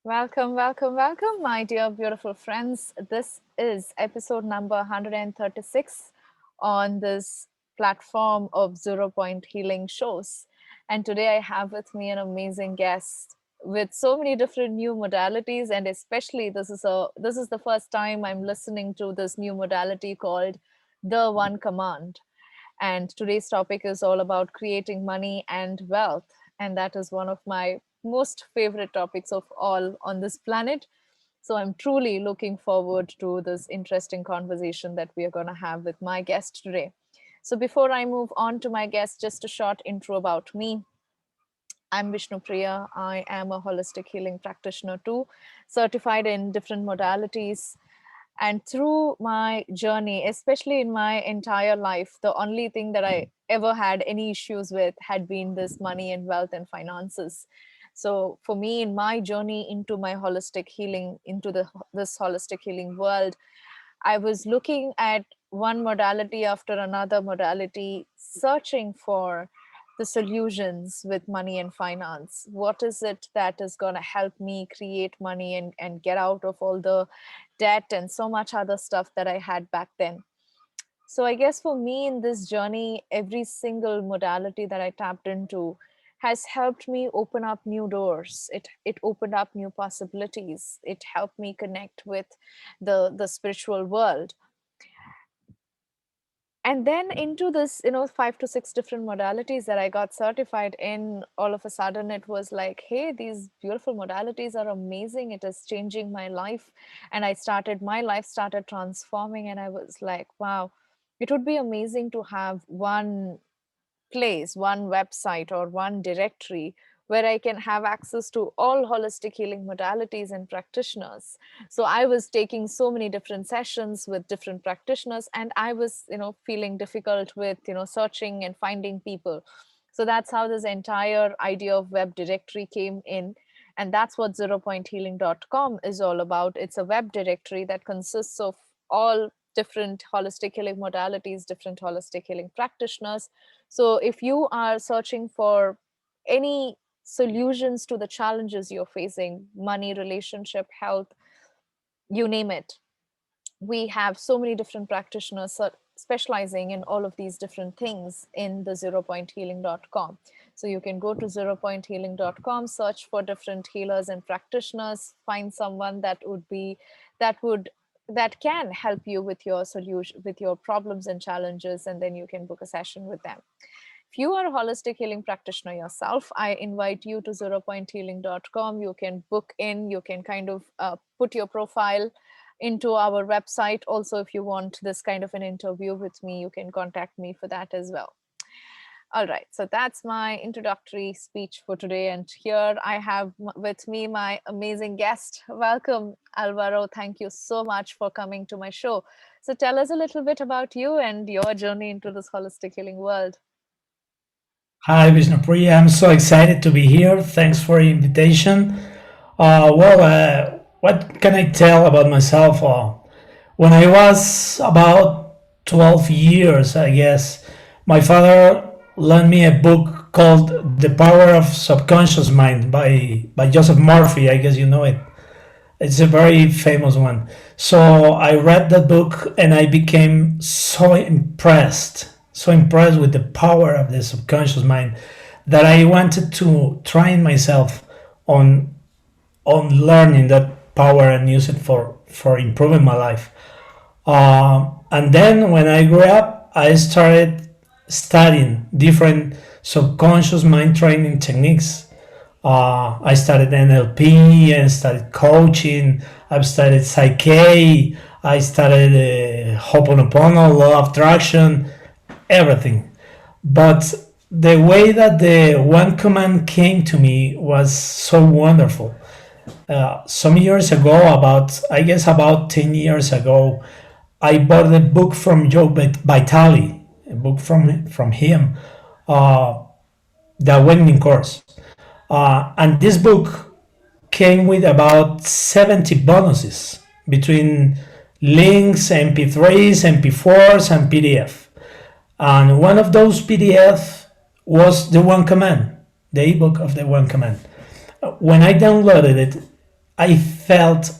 Welcome, welcome, welcome, my dear beautiful friends. This is episode number 136 on this platform of Zero Point Healing shows. And today I have with me an amazing guest with so many different new modalities, and especially this is the first time I'm listening to this new modality called the One Command. And today's topic is all about creating money and wealth. And that is one of my most favorite topics of all on this planet. So I'm truly looking forward to this interesting conversation that we are going to have with my guest today. So before I move on to my guest, just a short intro about me. I'm Vishnupriya. I am a holistic healing practitioner too, certified in different modalities. And through my journey, especially in my entire life, the only thing that I ever had any issues with had been this money and wealth and finances. So for me, in my journey into my holistic healing, into this holistic healing world, I was looking at one modality after another modality, searching for the solutions with money and finance. What is it that is going to help me create money and get out of all the debt and so much other stuff that I had back then? So I guess for me in this journey, every single modality that I tapped into has helped me open up new doors. It opened up new possibilities. It helped me connect with the spiritual world. And then into this, 5 to 6 different modalities that I got certified in, all of a sudden it was like, hey, these beautiful modalities are amazing. It is changing my life. And my life started transforming. And I was like, wow, it would be amazing to have one place, one website, or one directory where I can have access to all holistic healing modalities and practitioners. So I was taking so many different sessions with different practitioners, and I was, feeling difficult with, searching and finding people. So that's how this entire idea of web directory came in. And that's what zeropointhealing.com is all about. It's a web directory that consists of all different holistic healing modalities, different holistic healing practitioners. So if you are searching for any solutions to the challenges you're facing, money, relationship, health, you name it, we have so many different practitioners specializing in all of these different things in the zeropointhealing.com. So you can go to zeropointhealing.com, search for different healers and practitioners, find someone that would that can help you with your solution, with your problems and challenges, and then you can book a session with them. If you are a holistic healing practitioner yourself, I invite you to zeropointhealing.com. You can book in, you can kind of put your profile into our website. Also, if you want this kind of an interview with me, you can contact me for that as well. All right, so that's my introductory speech for today. And here I have with me my amazing guest. Welcome, Alvaro. Thank you so much for coming to my show. So tell us a little bit about you and your journey into this holistic healing world. Hi, Vishnupriya. I'm so excited to be here. Thanks for the invitation. What can I tell about myself? When I was about 12 years, I guess, my father lent me a book called The Power of Subconscious Mind by Joseph Murphy. I guess you know it. It's a very famous one. So I read that book and I became so impressed with the power of the subconscious mind that I wanted to train myself on learning that power and use it for improving my life. And then when I grew up, I started studying different subconscious mind training techniques. I started NLP and started coaching. I've studied Psyche. I started Ho'oponopono, Law of Attraction, everything. But the way that the one command came to me was so wonderful. Some years ago, about 10 years ago, I bought a book from Joe Vitale, a book from him, uh, The Awakening Course. And this book came with about 70 bonuses between links, MP3s, MP4s, and PDF. And one of those PDF was the One Command, the ebook of the One Command. When I downloaded it, I felt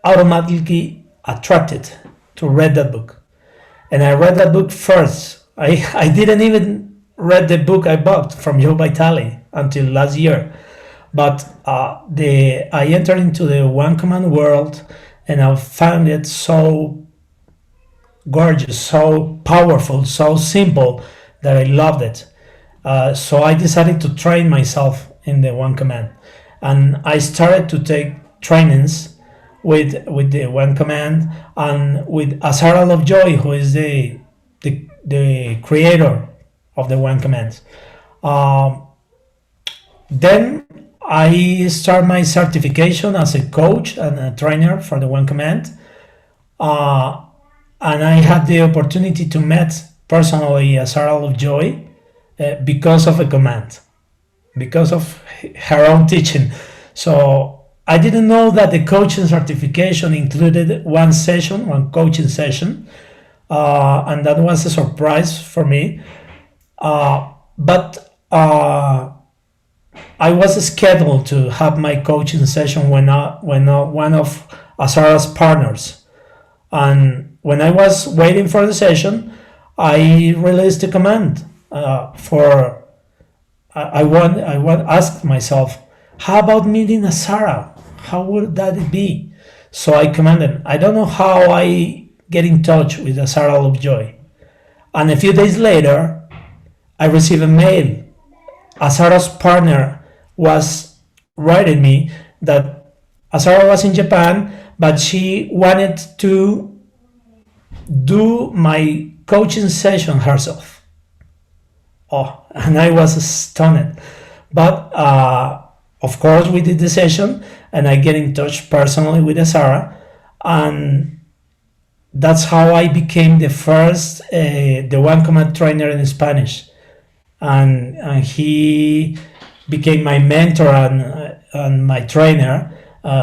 automatically attracted to read that book. And I read that book first. I didn't even read the book I bought from Joe Vitale until last year. But I entered into the one command world, and I found it so gorgeous, so powerful, so simple that I loved it. So I decided to train myself in the one command, and I started to take trainings with the one command and with Azara Lovejoy, who is the creator of the one command. Um, then I start my certification as a coach and a trainer for the one command. Uh, and I had the opportunity to meet personally Sarah Lovejoy because of a command, because of her own teaching. So I didn't know that the coaching certification included one session, one coaching session, and that was a surprise for me. But I was scheduled to have my coaching session when one of Azara's partners. And when I was waiting for the session, I released a command for I asked myself, how about meeting a Sarah? How would that be? So I commanded. I don't know how I get in touch with a Sarah Lovejoy. And a few days later, I received a mail. Azara's partner was writing me that Azara was in Japan, but she wanted to do my coaching session herself. Oh, and I was stunned. But of course, we did the session, and I get in touch personally with Azara, and that's how I became the one command trainer in Spanish, and he became my mentor and my trainer.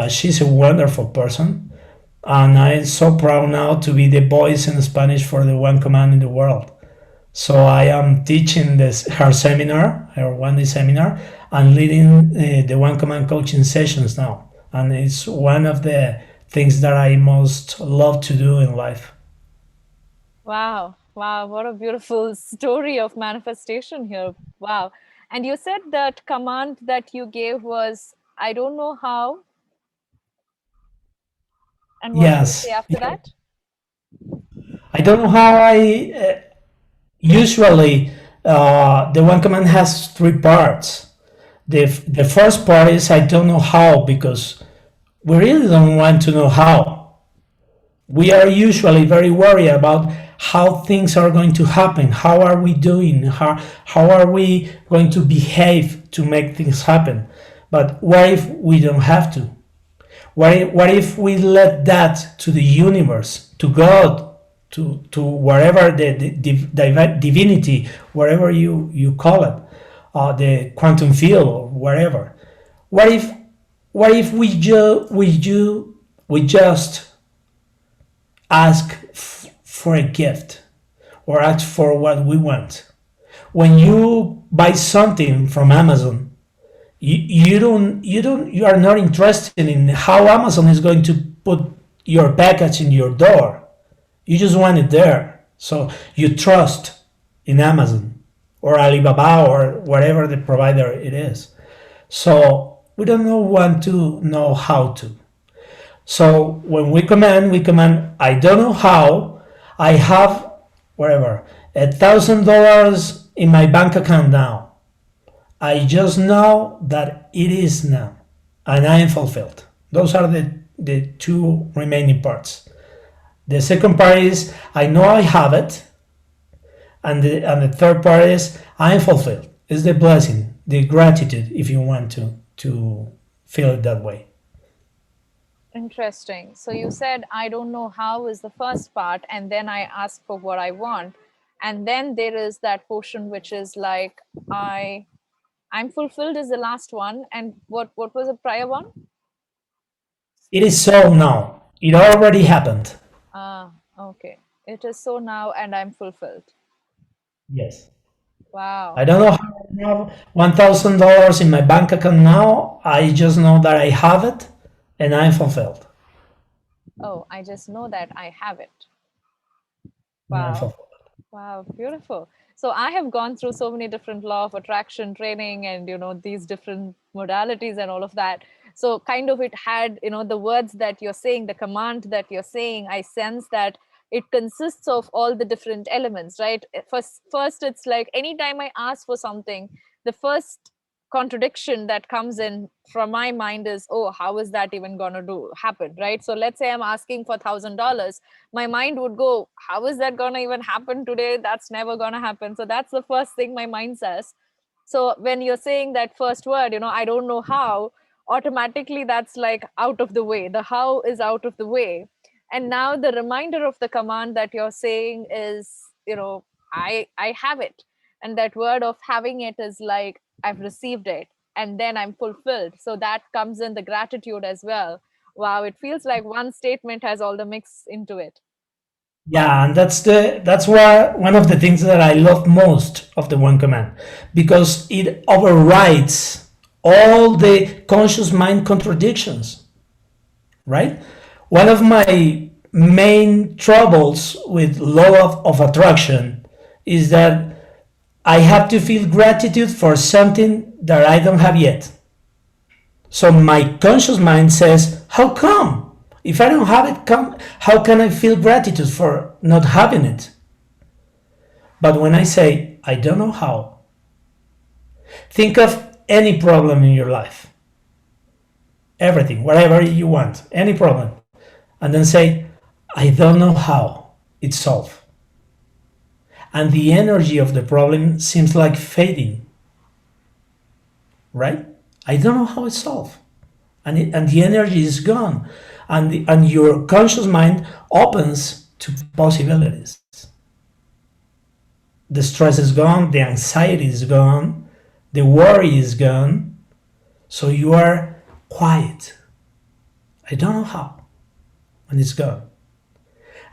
She's a wonderful person, and I'm so proud now to be the voice in Spanish for the one command in the world. So I am teaching her seminar, her one day seminar, and leading the one command coaching sessions now. And it's one of the things that I most love to do in life. Wow. Wow. What a beautiful story of manifestation here. Wow. And you said that command that you gave was, I don't know how. And what did you say Yes, after yeah. that? I don't know how I usually the one command has three parts. The first part is I don't know how because we really don't want to know how. We are usually very worried about how things are going to happen. How are we doing? How are we going to behave to make things happen? But what if we don't have to? What if we let that to the universe, to God, to wherever the divinity, wherever you call it, the quantum field or wherever? What if we just ask for a gift or ask for what we want? When you buy something from Amazon, you are not interested in how Amazon is going to put your package in your door. You just want it there. So you trust in Amazon or Alibaba or whatever the provider it is. So we don't want to know how to. So when we command, I don't know how, I have whatever, $1,000 in my bank account now. I just know that it is now, and I am fulfilled. Those are the two remaining parts. The second part is I know I have it, and the third part is I am fulfilled. It's the blessing, the gratitude, if you want to feel it that way. Interesting. So you said, I don't know how is the first part, and then I ask for what I want. And then there is that portion which is like, I'm fulfilled is the last one. And what was the prior one? It is so now. It already happened. Ah, okay. It is so now, and I'm fulfilled. Yes. I Wow. don't know how I have $1,000 in my bank account now. I just know that I have it, and I'm fulfilled. Oh, I just know that I have it. And I'm Wow. fulfilled. Wow, beautiful. So I have gone through so many different law of attraction training and these different modalities and all of that. So kind of it had, the words that you're saying, the command that you're saying, I sense that it consists of all the different elements, right? First it's like anytime I ask for something, the first contradiction that comes in from my mind is, oh, how is that even gonna do happen, right? So let's say I'm asking for $1,000, my mind would go, how is that going to even happen today? That's never going to happen. So that's the first thing my mind says. So when you're saying that first word, I don't know how, automatically that's like out of the way. The how is out of the way. And now the reminder of the command that you're saying is, I have it. And that word of having it is like, I've received it and then I'm fulfilled. So that comes in the gratitude as well. Wow, it feels like one statement has all the mix into it. Yeah, and that's why one of the things that I love most of the one command, because it overrides all the conscious mind contradictions, right? One of my main troubles with law of attraction is that I have to feel gratitude for something that I don't have yet. So my conscious mind says, how come? If I don't have it, how can I feel gratitude for not having it? But when I say, I don't know how, think of any problem in your life, everything, whatever you want, any problem, and then say, I don't know how it's solved. And the energy of the problem seems like fading, right? I don't know how it's solved. And the energy is gone. And your conscious mind opens to possibilities. The stress is gone, the anxiety is gone, the worry is gone. So you are quiet. I don't know how. And it's gone.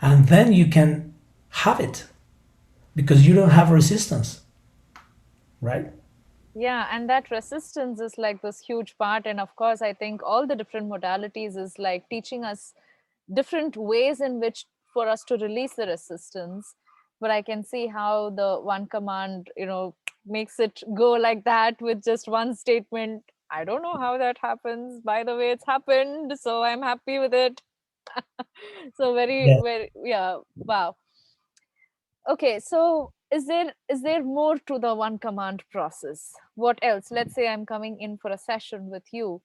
And then you can have it because you don't have resistance, right? Yeah, and that resistance is like this huge part. And of course, I think all the different modalities is like teaching us different ways in which for us to release the resistance. But I can see how the one command, makes it go like that with just one statement. I don't know how that happens. By the way, it's happened. So I'm happy with it. So very, Yeah. very, yeah, wow. Okay, so is there more to the one command process? What else? Let's say I'm coming in for a session with you.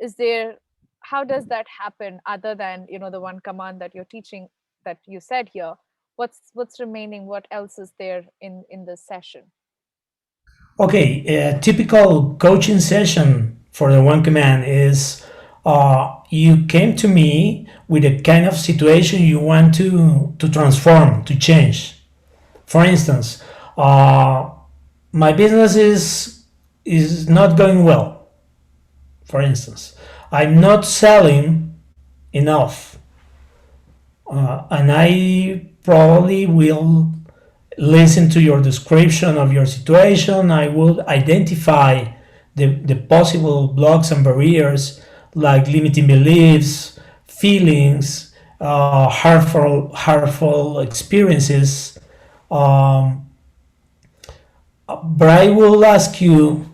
Is there How does that happen other than, the one command that you're teaching that you said here? What's remaining? What else is there in this session? Okay, a typical coaching session for the one command is you came to me with a kind of situation you want to transform, to change. For instance, my business is not going well. For instance, I'm not selling enough, and I probably will listen to your description of your situation. I will identify the possible blocks and barriers like limiting beliefs, feelings, harmful experiences. Um, but I will ask you,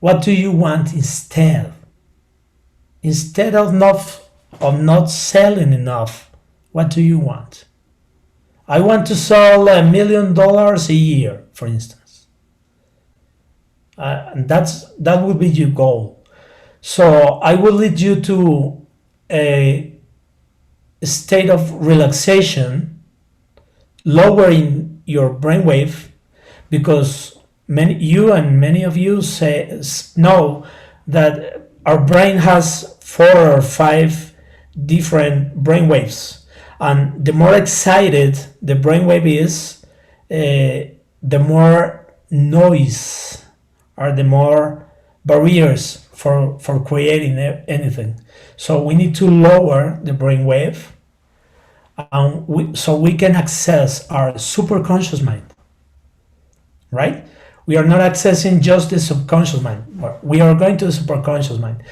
what do you want instead? Instead of not selling enough, what do you want? I want to sell $1 million a year, for instance. And that would be your goal. So I will lead you to a state of relaxation, lowering your brainwave, because you and many of you know that our brain has 4 or 5 different brainwaves, and the more excited the brainwave is, the more noise or the more barriers for creating anything. So we need to lower the brainwave, so we can access our superconscious mind, right? We are not accessing just the subconscious mind. We are going to the superconscious mind.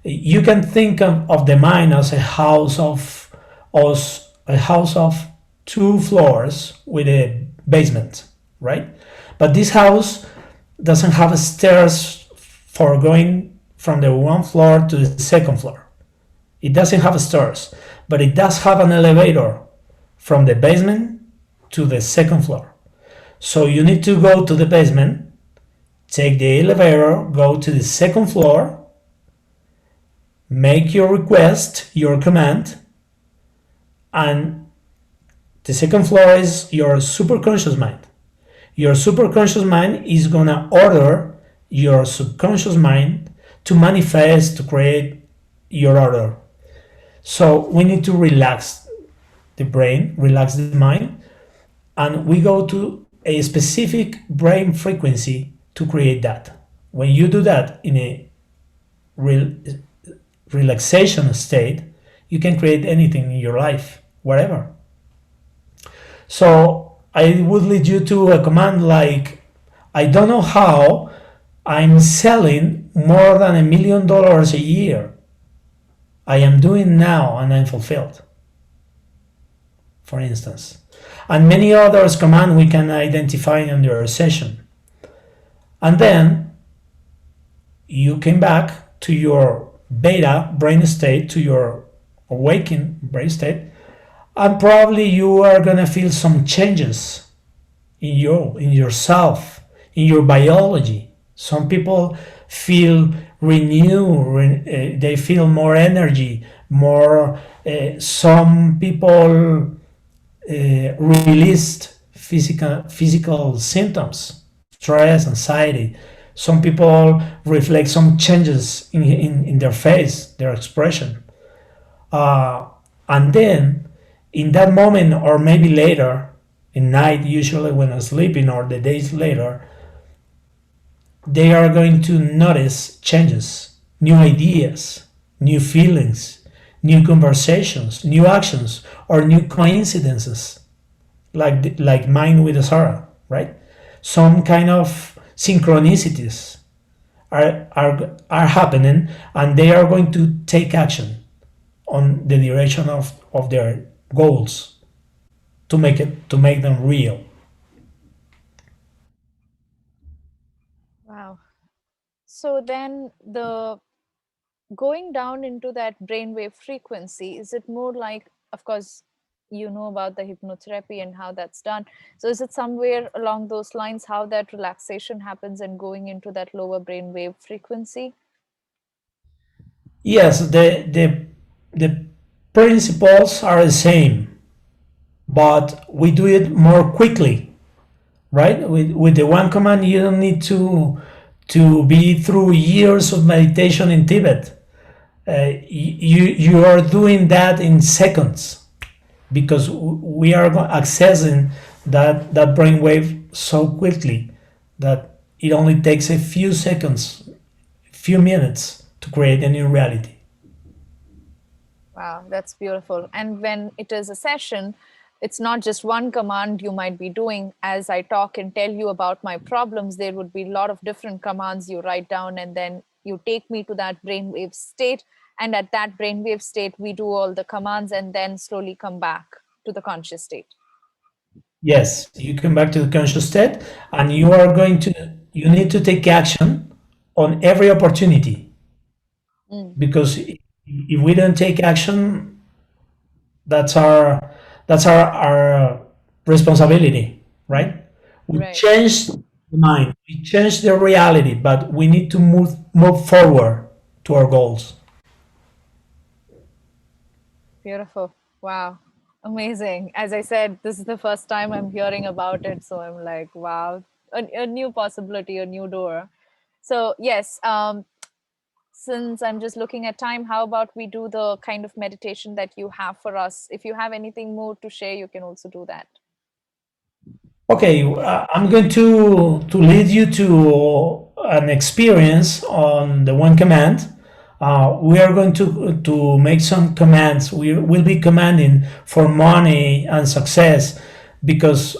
You can think of the mind as a house of two floors with a basement, right? But this house doesn't have stairs for going from the one floor to the second floor. It doesn't have stairs, but it does have an elevator from the basement to the second floor. So you need to go to the basement, take the elevator, go to the second floor, make your request, your command, and the second floor is your superconscious mind. Your superconscious mind is gonna order your subconscious mind to manifest, to create your order. So we need to relax the brain, relax the mind, and we go to a specific brain frequency to create that. When you do that in a real relaxation state, you can create anything in your life, wherever. So I would lead you to a command like, I don't know how I'm selling more than $1 million a year. I am doing now and I'm fulfilled, for instance. And many others command we can identify under a session. And then you came back to your beta brain state, to your awakened brain state, and probably you are gonna feel some changes in yourself, in your biology. Some people feel renewed, they feel more energy, more. Some people released physical symptoms, stress, anxiety. Some people reflect some changes in their face, their expression. And then in that moment, or maybe later, in night, usually when I'm sleeping, or the days later, they are going to notice changes, new ideas, new feelings, new conversations, new actions, or new coincidences, like mine with Sarah, right? Some kind of synchronicities are happening, and they are going to take action on the direction of their goals to make them real. Wow. So then the going down into that brainwave frequency, is it more like, of course, you know about the hypnotherapy and how that's done. So is it somewhere along those lines how that relaxation happens and going into that lower brainwave frequency? Yes, the principles are the same, but we do it more quickly, right? With the one command, you don't need to be through years of meditation in Tibet. You are doing that in seconds, because we are accessing that brainwave so quickly that it only takes a few seconds, few minutes to create a new reality. Wow, that's beautiful. And when it is a session, it's not just one command you might be doing. As I talk and tell you about my problems, there would be a lot of different commands you write down, and then you take me to that brainwave state. And at that brainwave state, we do all the commands and then slowly come back to the conscious state. Yes, you come back to the conscious state, and you need to take action on every opportunity, because if we don't take action, that's our responsibility, right? We Right. change the mind, we change the reality, but we need to move forward to our goals. Beautiful. Wow. Amazing. As I said, this is the first time I'm hearing about it. So I'm like, wow, a new possibility, a new door. So, yes, since I'm just looking at time, how about we do the kind of meditation that you have for us? If you have anything more to share, you can also do that. Okay, I'm going to lead you to an experience on the one command. We are going to make some commands. We will be commanding for money and success, because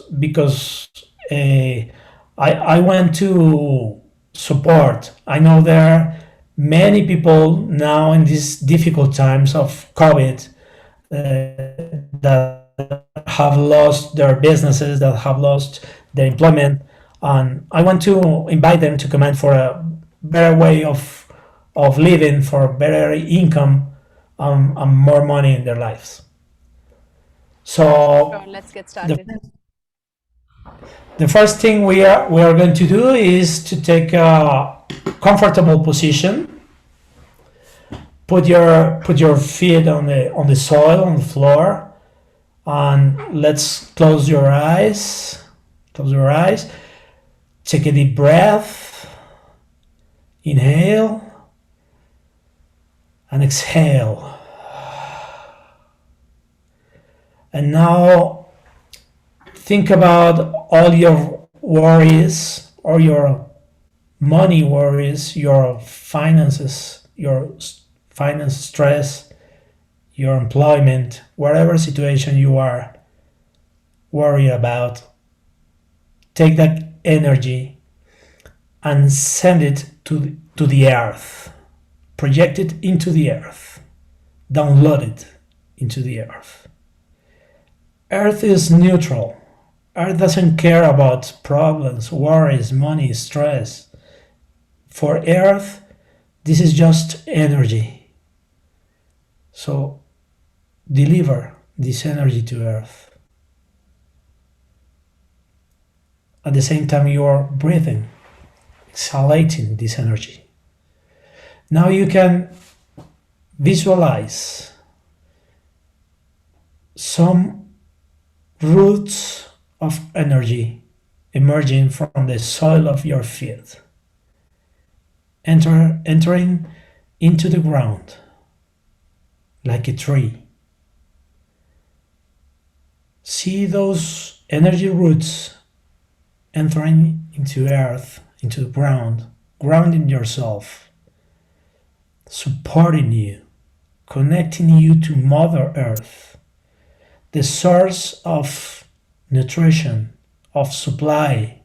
I want to support. I know there are Many people now in these difficult times of COVID that have lost their businesses, that have lost their employment, and I want to invite them to comment for a better way of living, for better income, and more money in their lives. Sure, So let's get the started. the first thing we are going to do is to take a comfortable position. Put your feet on the soil, on the floor, and let's close your eyes. Close your eyes. Take a deep breath. Inhale and exhale. And now think about all your worries, or your money worries, your finances, your finance stress, your employment, whatever situation you are worried about. Take that energy and send it to the earth. Project it into the earth. Download it into the earth. Earth is neutral. Earth doesn't care about problems, worries, money, stress. For Earth, this is just energy. So deliver this energy to Earth. At the same time, you are breathing, exhalating this energy. Now you can visualize some roots of energy emerging from the soil of your feet, entering into the ground like a tree. See those energy roots entering into earth, into the ground, grounding yourself, supporting you, connecting you to Mother Earth, the source of nutrition, of supply,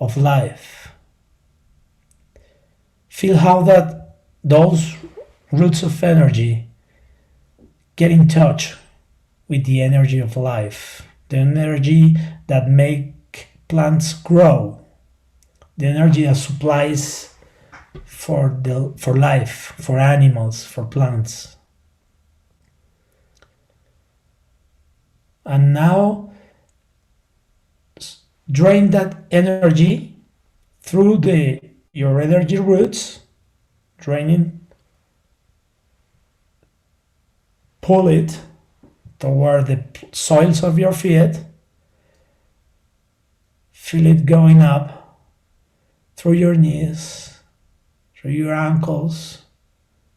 of life. Feel how those roots of energy get in touch with the energy of life, the energy that make plants grow, the energy that supplies for life, for animals, for plants. And now drain that energy through your energy roots, draining, pull it toward the soils of your feet. Feel it going up through your knees, through your ankles,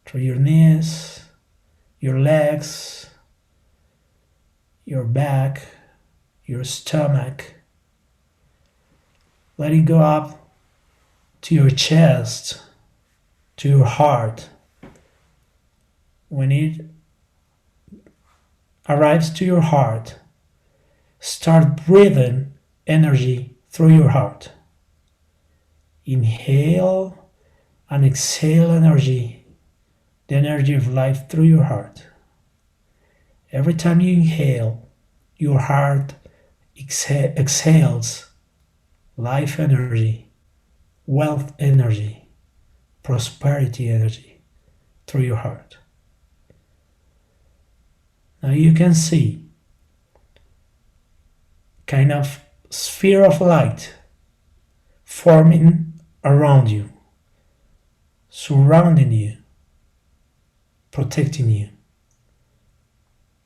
through your knees, your legs, your back, your stomach. Let it go up to your chest, to your heart. When it arrives to your heart, start breathing energy through your heart. Inhale and exhale energy, the energy of life through your heart. Every time you inhale, your heart exhales life energy, wealth energy, prosperity energy through your heart. Now you can see kind of sphere of light forming around you, surrounding you, protecting you,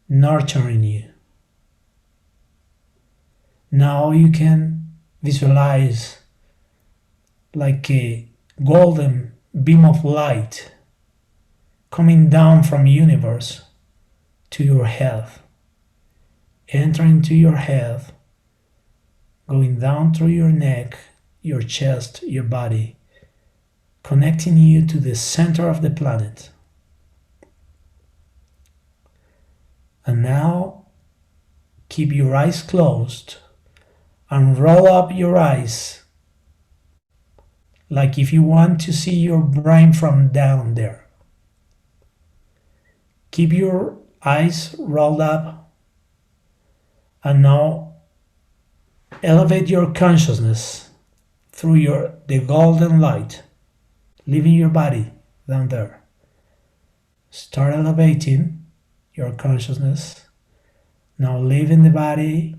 nurturing you. Now you can visualize like a golden beam of light coming down from the universe to your head, entering to your head, going down through your neck, your chest, your body, connecting you to the center of the planet. And now keep your eyes closed and roll up your eyes like if you want to see your brain from down there. Keep your eyes rolled up and now elevate your consciousness through the golden light, leaving your body down there. Start elevating your consciousness. Now leaving the body,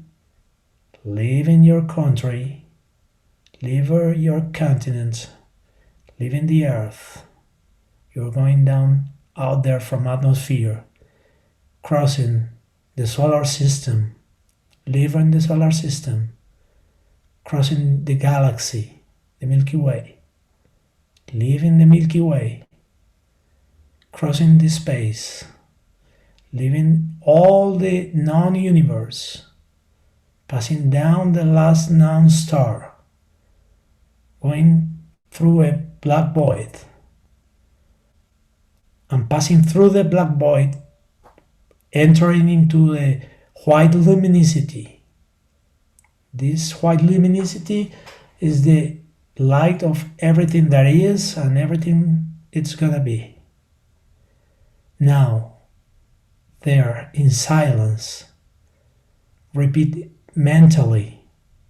leaving your country, leaving your continent, leaving the earth. You're going down out there from atmosphere, crossing the solar system, leaving the solar system, crossing the galaxy, the Milky Way, leaving the Milky Way, crossing the space, leaving all the known universe, passing down the last known star, going through a black void, and passing through the black void, entering into a white luminosity. This white luminosity is the light of everything that is and everything it's gonna be. Now, there in silence, repeat mentally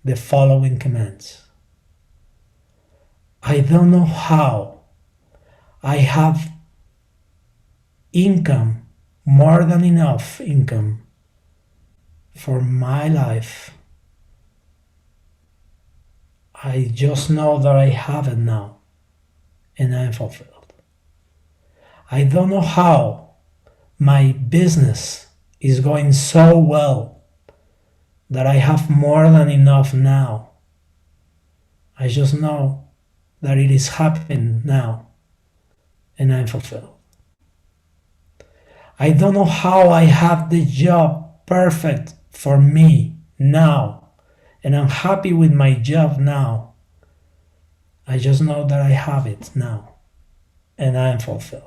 the following commands. I don't know how I have income, more than enough income for my life. I just know that I have it now and I am fulfilled. I don't know how my business is going so well that I have more than enough now. I just know that it is happening now and I'm fulfilled. I don't know how I have the job perfect for me now and I'm happy with my job now. I just know that I have it now and I am fulfilled.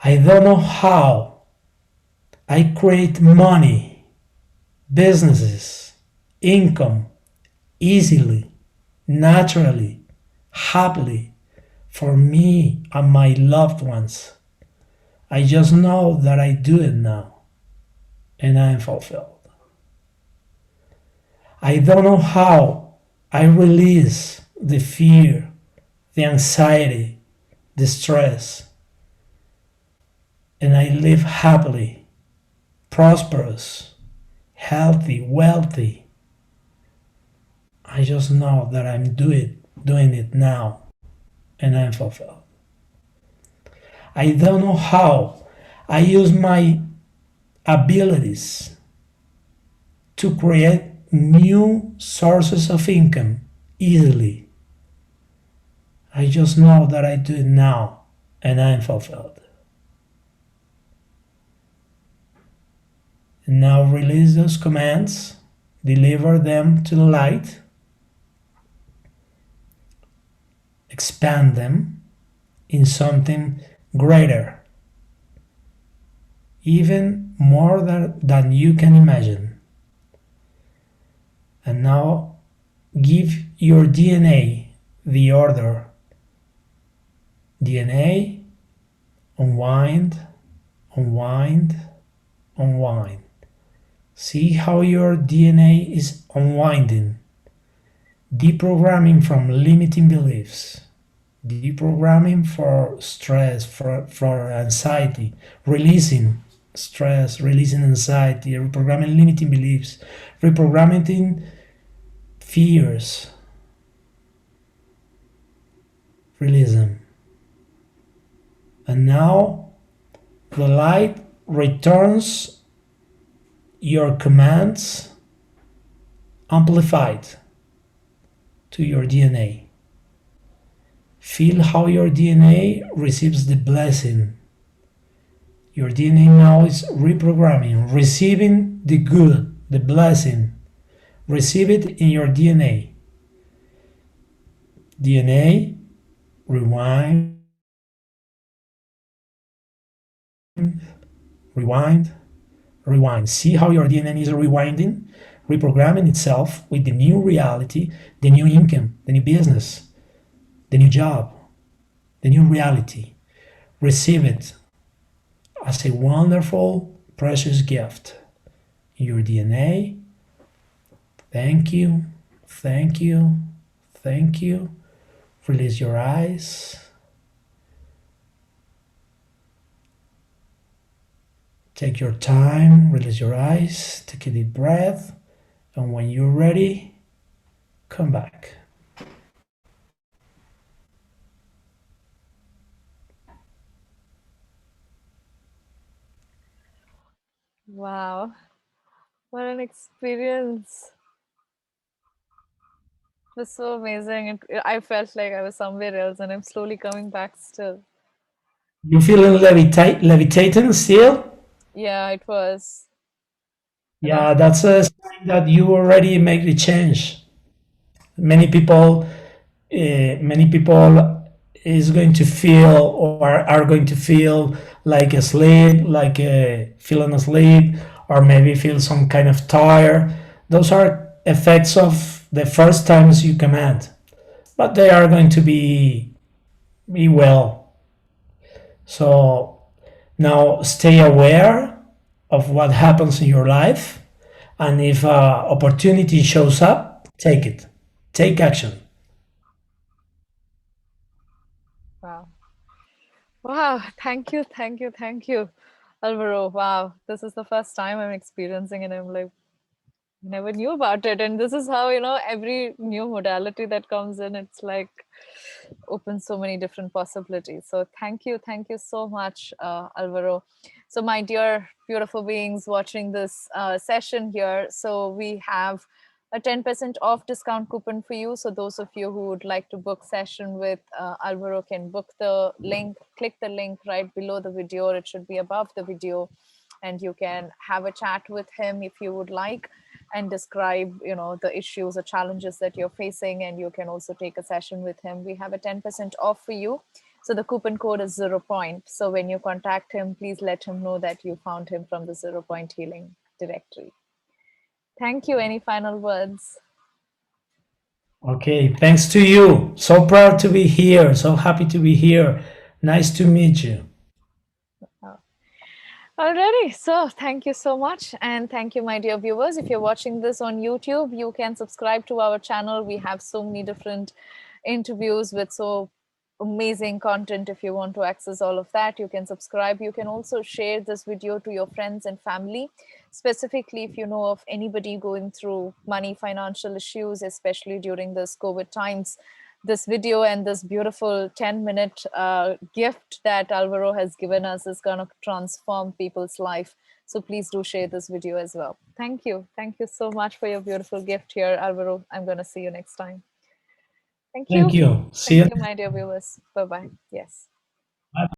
I don't know how I create money, businesses, income easily, naturally, happily for me and my loved ones. I just know that I do it now and I am fulfilled. I don't know how I release the fear, the anxiety, the stress, and I live happily, prosperous, healthy, wealthy. I just know that I'm doing it now and I'm fulfilled. I don't know how I use my abilities to create new sources of income easily. I just know that I do it now and I'm fulfilled. And now release those commands, deliver them to the light, expand them in something greater, even more than you can imagine. And now give your DNA the order. DNA, unwind, unwind, unwind. See how your DNA is unwinding, deprogramming from limiting beliefs, deprogramming for stress, for anxiety, releasing stress, releasing anxiety, reprogramming limiting beliefs, reprogramming fears, release them. And now the light returns your commands amplified to your DNA. Feel how your DNA receives the blessing. Your DNA now is reprogramming, receiving the good, the blessing. Receive it in your DNA. DNA, rewind, rewind, rewind. See how your DNA is rewinding, reprogramming itself with the new reality, the new income, the new business, the new job, the new reality. Receive it as a wonderful, precious gift. Your DNA. Thank you, thank you, thank you. Release your eyes. Take your time, release your eyes, take a deep breath, and when you're ready, come back. Wow, what an experience. It was so amazing. I felt like I was somewhere else and I'm slowly coming back still. You feeling levitating still? Yeah, it was, you know. Yeah, that's a sign that you already make the change. Many people, many people is going to feel or are going to feel like asleep, like feeling asleep, or maybe feel some kind of tired. Those are effects of the first times you command, but they are going to be well. So now stay aware of what happens in your life, and if opportunity shows up, take it, take action. Wow. Wow, thank you, thank you, thank you, Alvaro. Wow, this is the first time I'm experiencing and I'm like, never knew about it. And this is how, every new modality that comes in, it's like opens so many different possibilities. So thank you so much, Alvaro. So my dear beautiful beings watching this session here, so we have a 10% off discount coupon for you. So those of you who would like to book session with Alvaro can book the link, click the link right below the video. It should be above the video, and you can have a chat with him if you would like and describe the issues or challenges that you're facing, and you can also take a session with him. We have a 10% off for you. So the coupon code is 0 point. So when you contact him, please let him know that you found him from the 0 Point Healing directory. Thank you. Any final words? Okay, thanks to you. So proud to be here. So happy to be here. Nice to meet you. Oh. Alrighty, so thank you so much, and thank you, my dear viewers. If you're watching this on YouTube, you can subscribe to our channel. We have so many different interviews with so amazing content. If you want to access all of that, you can subscribe. You can also share this video to your friends and family, specifically if you know of anybody going through money, financial issues, especially during this COVID times. This video and this beautiful 10-minute gift that Alvaro has given us is going to transform people's life. So please do share this video as well. Thank you. Thank you so much for your beautiful gift here, Alvaro. I'm going to see you next time. Thank Thank you. you. See Thank you. you, my dear viewers. Bye bye. Yes.